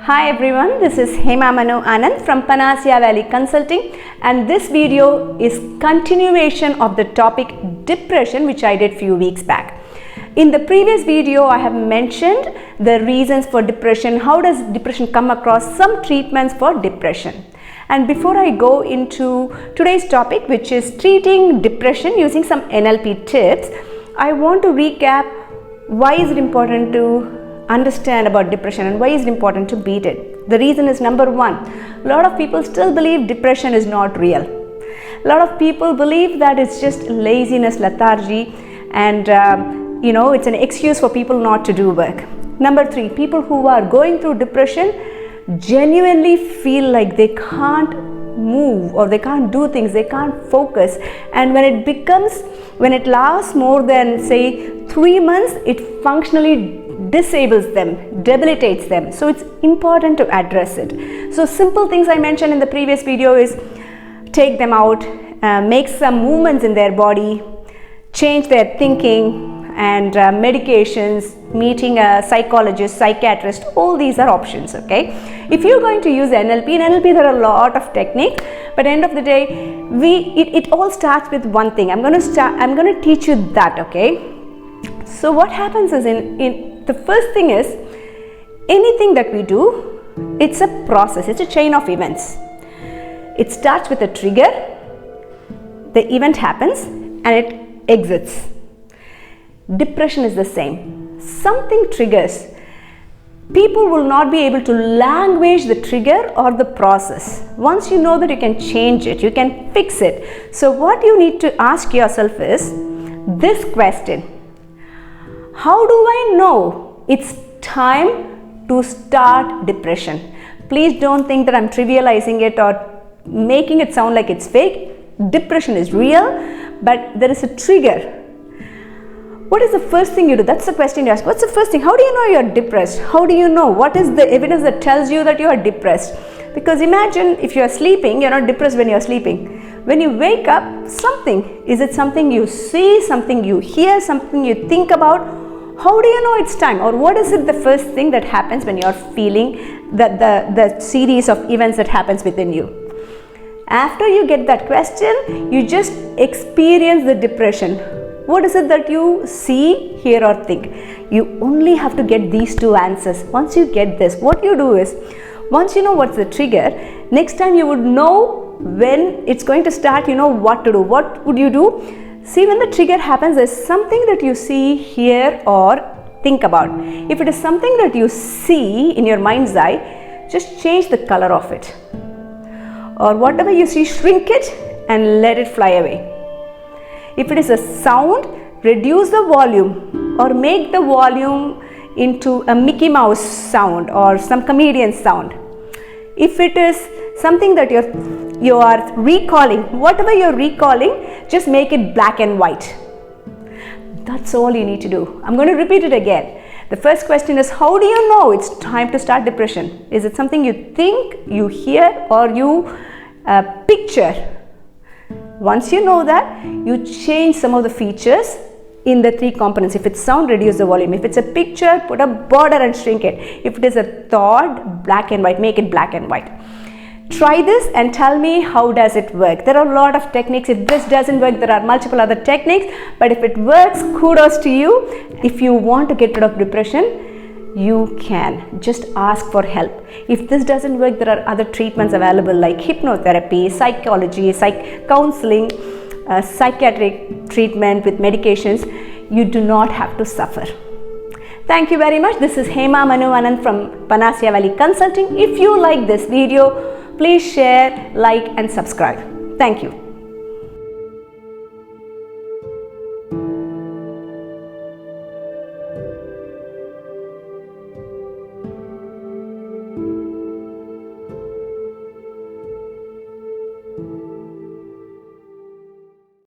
Hi everyone, this is Hema Manu Anand from Panacea Valley Consulting, and this video is continuation of the topic depression which I did few weeks back. In the previous video I have mentioned the reasons for depression, how does depression come across, some treatments for depression. And before I go into today's topic, which is treating depression using some NLP tips, I want to recap why is it important to understand about depression and why is it important to beat it. The reason is number one, a lot of people still believe depression is not real. A lot of people believe that it's just laziness, lethargy, and it's an excuse for people not to do work. Number three, people who are going through depression genuinely feel like they can't move or they can't do things, they can't focus, and when it lasts more than say 3 months, it functionally disables them, debilitates them. So it's important to address it. So simple things I mentioned in the previous video is take them out, make some movements in their body, change their thinking, and medications, meeting a psychologist, psychiatrist, all these are options, okay? If you're going to use NLP, in NLP there are a lot of techniques, but at the end of the day, it all starts with one thing. I'm going to teach you that, okay? So what happens is the first thing is, anything that we do, it's a process, it's a chain of events. It starts with a trigger, the event happens, and it exits. Depression is the same. Something triggers. People will not be able to language the trigger or the process. Once you know that, you can change it, you can fix it. So what you need to ask yourself is this question: how do I know it's time to start depression? Please don't think that I'm trivializing it or making it sound like it's fake. Depression is real, but there is a trigger. What is the first thing you do? That's the question you ask. What's the first thing? How do you know you're depressed? How do you know? What is the evidence that tells you that you are depressed? Because imagine if you are sleeping, you're not depressed when you're sleeping. When you wake up, is it something you see, something you hear, something you think about? How do you know it's time? Or what is it the first thing that happens when you're feeling the series of events that happens within you? After you get that question, you just experience the depression. What is it that you see, hear, or think? You only have to get these two answers. Once you get this, what you do is, once you know what's the trigger, next time you would know when it's going to start, you know what to do. What would you do? See, when the trigger happens, there's something that you see, hear, or think about. If it is something that you see in your mind's eye, just change the color of it. Or whatever you see, shrink it and let it fly away. If it is a sound, reduce the volume or make the volume into a Mickey Mouse sound or some comedian sound. If it is something that you are recalling, whatever you're recalling, just make it black and white. That's all you need to do. I'm going to repeat it again. The first question is, how do you know it's time to start depression? Is it something you think, you hear, or you picture? Once you know that, you change some of the features in the three components. If it's sound, reduce the volume. If it's a picture, put a border and shrink it. If it is a thought, black and white, make it black and white. Try this and tell me how does it work. There are a lot of techniques. If this doesn't work, there are multiple other techniques. But if it works, kudos to you. If you want to get rid of depression, you can just ask for help. If this doesn't work, there are other treatments available like hypnotherapy, psychology, counseling, psychiatric treatment with medications. You do not have to suffer. Thank you very much. This is Hema Manu Anand from Panacea Valley Consulting. If you like this video, please share, like, and subscribe. Thank you.